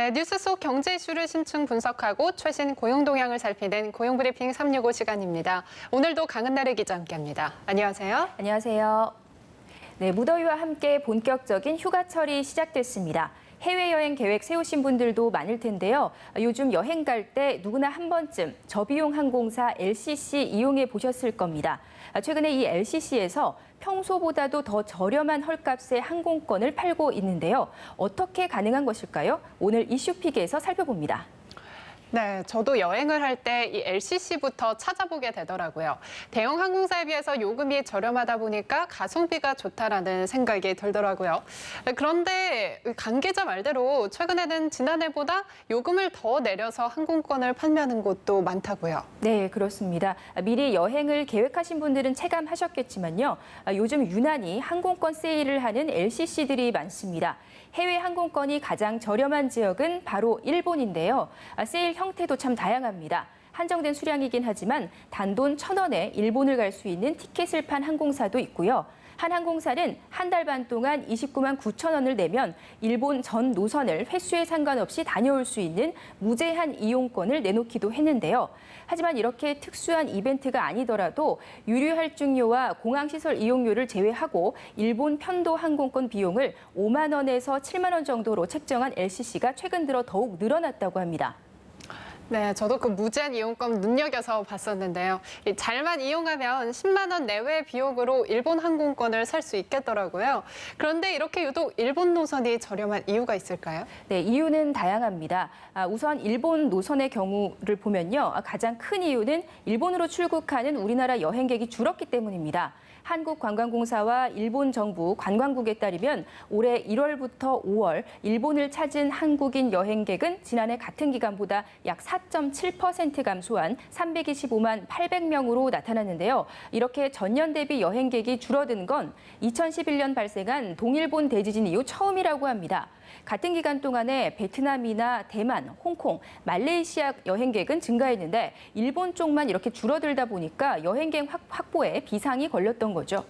네, 뉴스 속 경제 이슈를 심층 분석하고 최신 고용 동향을 살피는 고용브리핑 365 시간입니다. 오늘도 강은나래 기자 함께합니다. 안녕하세요. 안녕하세요. 네, 무더위와 함께 본격적인 휴가철이 시작됐습니다. 해외여행 계획 세우신 분들도 많을 텐데요. 요즘 여행 갈 때 누구나 한 번쯤 저비용 항공사 LCC 이용해 보셨을 겁니다. 최근에 이 LCC에서 평소보다도 더 저렴한 헐값의 항공권을 팔고 있는데요. 어떻게 가능한 것일까요? 오늘 이슈픽에서 살펴봅니다. 네, 저도 여행을 할 때 이 LCC부터 찾아보게 되더라고요. 대형 항공사에 비해서 요금이 저렴하다 보니까 가성비가 좋다라는 생각이 들더라고요. 그런데 관계자 말대로 최근에는 지난해보다 요금을 더 내려서 항공권을 판매하는 곳도 많다고요. 네, 그렇습니다. 미리 여행을 계획하신 분들은 체감하셨겠지만요. 요즘 유난히 항공권 세일을 하는 LCC들이 많습니다. 해외 항공권이 가장 저렴한 지역은 바로 일본인데요. 세일 형태도 참 다양합니다. 한정된 수량이긴 하지만 단돈 1,000원에 일본을 갈 수 있는 티켓을 판 항공사도 있고요. 한 항공사는 한 달 반 동안 29만 9천 원을 내면 일본 전 노선을 횟수에 상관없이 다녀올 수 있는 무제한 이용권을 내놓기도 했는데요. 하지만 이렇게 특수한 이벤트가 아니더라도 유류 할증료와 공항시설 이용료를 제외하고 일본 편도 항공권 비용을 5만 원에서 7만 원 정도로 책정한 LCC가 최근 들어 더욱 늘어났다고 합니다. 네, 저도 그 무제한 이용권 눈여겨서 봤었는데요. 잘만 이용하면 10만 원 내외 비용으로 일본 항공권을 살 수 있겠더라고요. 그런데 이렇게 유독 일본 노선이 저렴한 이유가 있을까요? 네, 이유는 다양합니다. 우선 일본 노선의 경우를 보면요. 가장 큰 이유는 일본으로 출국하는 우리나라 여행객이 줄었기 때문입니다. 한국관광공사와 일본 정부 관광국에 따르면 올해 1월부터 5월 일본을 찾은 한국인 여행객은 지난해 같은 기간보다 약 4.7% 감소한 325만 800명으로 나타났는데요. 이렇게 전년 대비 여행객이 줄어든 건 2011년 발생한 동일본 대지진 이후 처음이라고 합니다. 같은 기간 동안에 베트남이나 대만, 홍콩, 말레이시아 여행객은 증가했는데 일본 쪽만 이렇게 줄어들다 보니까 여행객 확보에 비상이 걸렸던 거죠.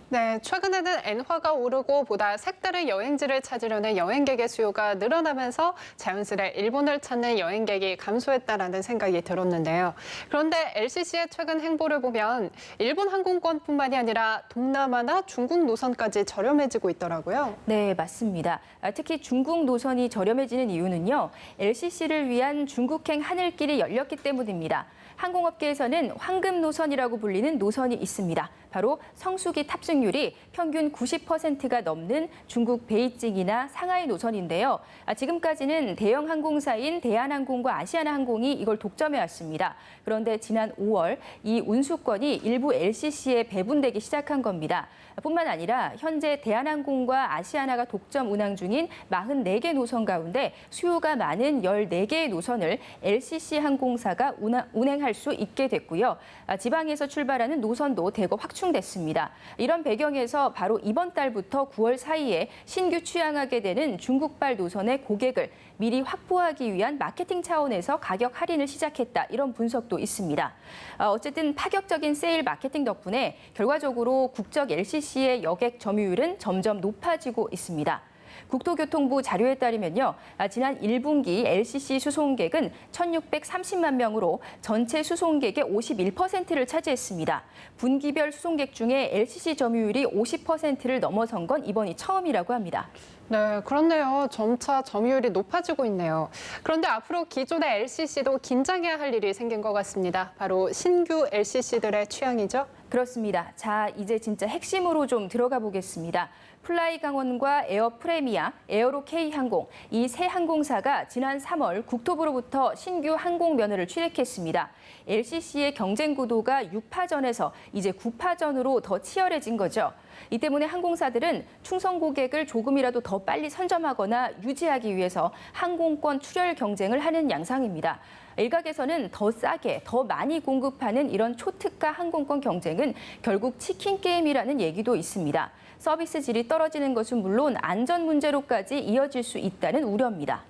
네, 최근에는 엔화가 오르고 보다 색다른 여행지를 찾으려는 여행객의 수요가 늘어나면서 자연스레 일본을 찾는 여행객이 감소했다라는 생각이 들었는데요. 그런데 LCC의 최근 행보를 보면 일본 항공권뿐만이 아니라 동남아나 중국 노선까지 저렴해지고 있더라고요. 네, 맞습니다. 특히 중국 노선이 저렴해지는 이유는요. LCC를 위한 중국행 하늘길이 열렸기 때문입니다. 항공업계에서는 황금 노선이라고 불리는 노선이 있습니다. 바로 성수기 탑승률이 평균 90%가 넘는 중국 베이징이나 상하이 노선인데요. 지금까지는 대형 항공사인 대한항공과 아시아나항공이 이걸 독점해왔습니다. 그런데 지난 5월 이 운수권이 일부 LCC에 배분되기 시작한 겁니다. 뿐만 아니라 현재 대한항공과 아시아나가 독점 운항 중인 44개 노선 가운데 수요가 많은 14개의 노선을 LCC 항공사가 운행할 수 있게 됐고요. 지방에서 출발하는 노선도 대거 확충됐습니다. 이런 배경에서 바로 이번 달부터 9월 사이에 신규 취항하게 되는 중국발 노선의 고객을 미리 확보하기 위한 마케팅 차원에서 가격 할인을 시작했다. 이런 분석도 있습니다. 어쨌든 파격적인 세일 마케팅 덕분에 결과적으로 국적 LCC의 여객 점유율은 점점 높아지고 있습니다. 국토교통부 자료에 따르면요. 지난 1분기 LCC 수송객은 1,630만 명으로 전체 수송객의 51%를 차지했습니다. 분기별 수송객 중에 LCC 점유율이 50%를 넘어선 건 이번이 처음이라고 합니다. 네, 그렇네요. 점차 점유율이 높아지고 있네요. 그런데 앞으로 기존의 LCC도 긴장해야 할 일이 생긴 것 같습니다. 바로 신규 LCC들의 취향이죠? 그렇습니다. 자, 이제 진짜 핵심으로 좀 들어가 보겠습니다. 플라이 강원과 에어 프레미아, 에어로 K항공, 이 세 항공사가 지난 3월 국토부로부터 신규 항공 면허를 취득했습니다. LCC의 경쟁 구도가 6파전에서 이제 9파전으로 더 치열해진 거죠. 이 때문에 항공사들은 충성 고객을 조금이라도 더 빨리 선점하거나 유지하기 위해서 항공권 출혈 경쟁을 하는 양상입니다. 일각에서는 더 싸게, 더 많이 공급하는 이런 초특가 항공권 경쟁은 결국 치킨 게임이라는 얘기도 있습니다. 서비스 질이 떨어지는 것은 물론 안전 문제로까지 이어질 수 있다는 우려입니다.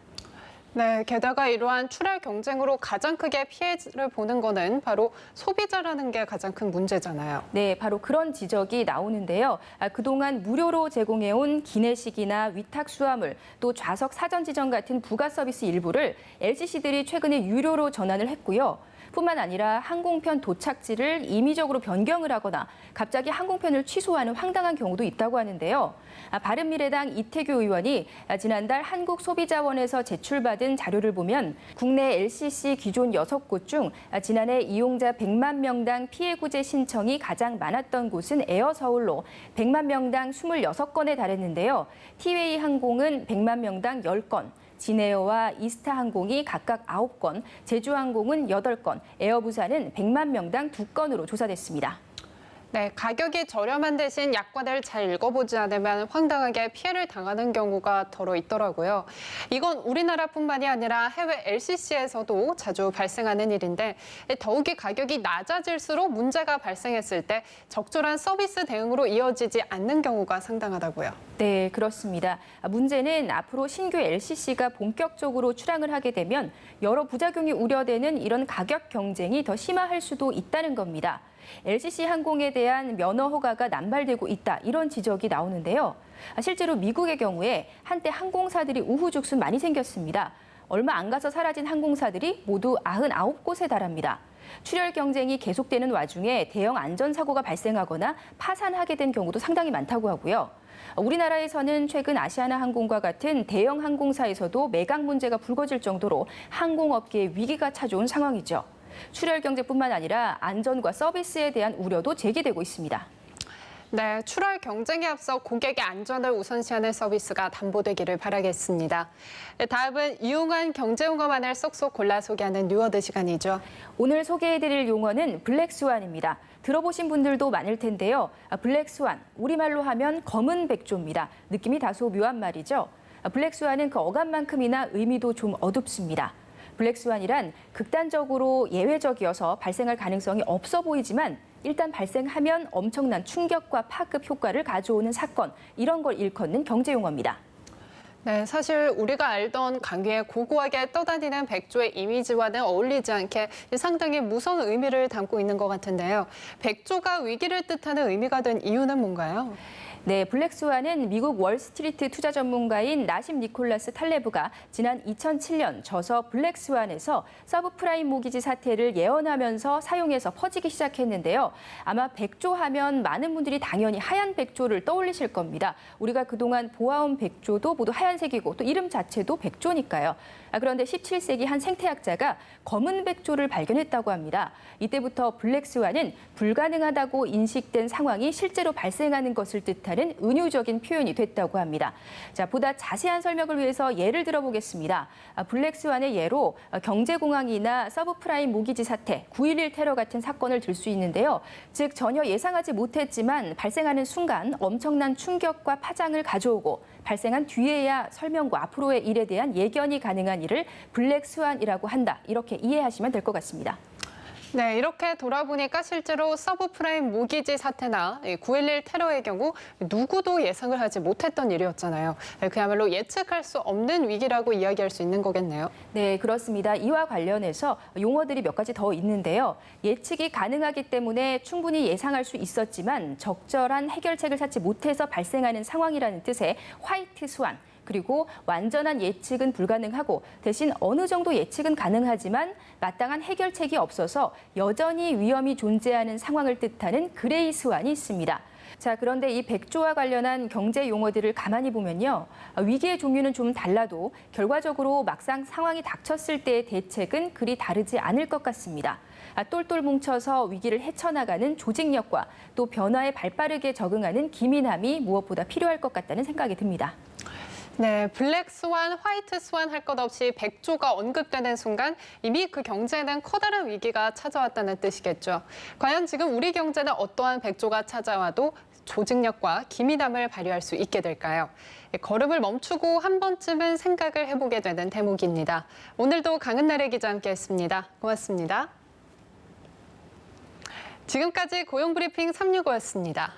네, 게다가 이러한 출혈 경쟁으로 가장 크게 피해를 보는 거는 바로 소비자라는 게 가장 큰 문제잖아요. 네, 바로 그런 지적이 나오는데요. 그동안 무료로 제공해온 기내식이나 위탁 수화물, 또 좌석 사전 지정 같은 부가 서비스 일부를 LCC들이 최근에 유료로 전환을 했고요. 뿐만 아니라 항공편 도착지를 임의적으로 변경을 하거나 갑자기 항공편을 취소하는 황당한 경우도 있다고 하는데요. 바른미래당 이태규 의원이 지난달 한국소비자원에서 제출받은 자료를 보면 국내 LCC 기존 6곳 중 지난해 이용자 100만 명당 피해 구제 신청이 가장 많았던 곳은 에어서울로 100만 명당 26건에 달했는데요. 티웨이 항공은 100만 명당 10건, 진에어와 이스타항공이 각각 9건, 제주항공은 8건, 에어부산은 100만 명당 2건으로 조사됐습니다. 네, 가격이 저렴한 대신 약관을 잘 읽어보지 않으면 황당하게 피해를 당하는 경우가 더러 있더라고요. 이건 우리나라뿐만이 아니라 해외 LCC에서도 자주 발생하는 일인데 더욱이 가격이 낮아질수록 문제가 발생했을 때 적절한 서비스 대응으로 이어지지 않는 경우가 상당하다고요. 네, 그렇습니다. 문제는 앞으로 신규 LCC가 본격적으로 출항을 하게 되면 여러 부작용이 우려되는 이런 가격 경쟁이 더 심화할 수도 있다는 겁니다. LCC 항공에 대한 면허 허가가 남발되고 있다, 이런 지적이 나오는데요. 실제로 미국의 경우에 한때 항공사들이 우후죽순 많이 생겼습니다. 얼마 안 가서 사라진 항공사들이 모두 99곳에 달합니다. 출혈 경쟁이 계속되는 와중에 대형 안전사고가 발생하거나 파산하게 된 경우도 상당히 많다고 하고요. 우리나라에서는 최근 아시아나 항공과 같은 대형 항공사에서도 매각 문제가 불거질 정도로 항공업계에 위기가 찾아온 상황이죠. 출혈 경쟁뿐만 아니라 안전과 서비스에 대한 우려도 제기되고 있습니다. 네, 출혈 경쟁에 앞서 고객의 안전을 우선시하는 서비스가 담보되기를 바라겠습니다. 다음은 유용한 경제용어만을 쏙쏙 골라 소개하는 뉴워드 시간이죠. 오늘 소개해드릴 용어는 블랙스완입니다. 들어보신 분들도 많을 텐데요. 블랙스완, 우리말로 하면 검은 백조입니다. 느낌이 다소 묘한 말이죠. 블랙스완은 그 어감만큼이나 의미도 좀 어둡습니다. 블랙스완이란 극단적으로 예외적이어서 발생할 가능성이 없어 보이지만 일단 발생하면 엄청난 충격과 파급 효과를 가져오는 사건, 이런 걸 일컫는 경제용어입니다. 네, 사실 우리가 알던 강위에 고고하게 떠다니는 백조의 이미지와는 어울리지 않게 상당히 무서운 의미를 담고 있는 것 같은데요. 백조가 위기를 뜻하는 의미가 된 이유는 뭔가요? 네, 블랙스완은 미국 월스트리트 투자 전문가인 나심 니콜라스 탈레브가 지난 2007년 저서 블랙스완에서 서브프라임 모기지 사태를 예언하면서 사용해서 퍼지기 시작했는데요. 아마 백조 하면 많은 분들이 당연히 하얀 백조를 떠올리실 겁니다. 우리가 그동안 보아온 백조도 모두 하얀색이고 또 이름 자체도 백조니까요. 그런데 17세기 한 생태학자가 검은 백조를 발견했다고 합니다. 이때부터 블랙스완은 불가능하다고 인식된 상황이 실제로 발생하는 것을 뜻하는 은유적인 표현이 됐다고 합니다. 자, 보다 자세한 설명을 위해서 예를 들어보겠습니다. 블랙스완의 예로 경제공황이나 서브프라임 모기지 사태, 9.11 테러 같은 사건을 들 수 있는데요. 즉 전혀 예상하지 못했지만 발생하는 순간 엄청난 충격과 파장을 가져오고 발생한 뒤에야 설명과 앞으로의 일에 대한 예견이 가능한 일을 블랙스완이라고 한다. 이렇게 이해하시면 될 것 같습니다. 네, 이렇게 돌아보니까 실제로 서브프라임 모기지 사태나 9.11 테러의 경우 누구도 예상을 하지 못했던 일이었잖아요. 그야말로 예측할 수 없는 위기라고 이야기할 수 있는 거겠네요. 네, 그렇습니다. 이와 관련해서 용어들이 몇 가지 더 있는데요. 예측이 가능하기 때문에 충분히 예상할 수 있었지만 적절한 해결책을 찾지 못해서 발생하는 상황이라는 뜻의 화이트 스완, 그리고 완전한 예측은 불가능하고 대신 어느 정도 예측은 가능하지만 마땅한 해결책이 없어서 여전히 위험이 존재하는 상황을 뜻하는 그레이 스완이 있습니다. 자, 그런데 이 백조와 관련한 경제 용어들을 가만히 보면요. 위기의 종류는 좀 달라도 결과적으로 막상 상황이 닥쳤을 때의 대책은 그리 다르지 않을 것 같습니다. 똘똘 뭉쳐서 위기를 헤쳐나가는 조직력과 또 변화에 발빠르게 적응하는 기민함이 무엇보다 필요할 것 같다는 생각이 듭니다. 네, 블랙 스완, 화이트 스완 할 것 없이 백조가 언급되는 순간 이미 그 경제에는 커다란 위기가 찾아왔다는 뜻이겠죠. 과연 지금 우리 경제는 어떠한 백조가 찾아와도 조직력과 기민함을 발휘할 수 있게 될까요? 걸음을 멈추고 한 번쯤은 생각을 해보게 되는 대목입니다. 오늘도 강은나래 기자 함께했습니다. 고맙습니다. 지금까지 고용브리핑 365였습니다.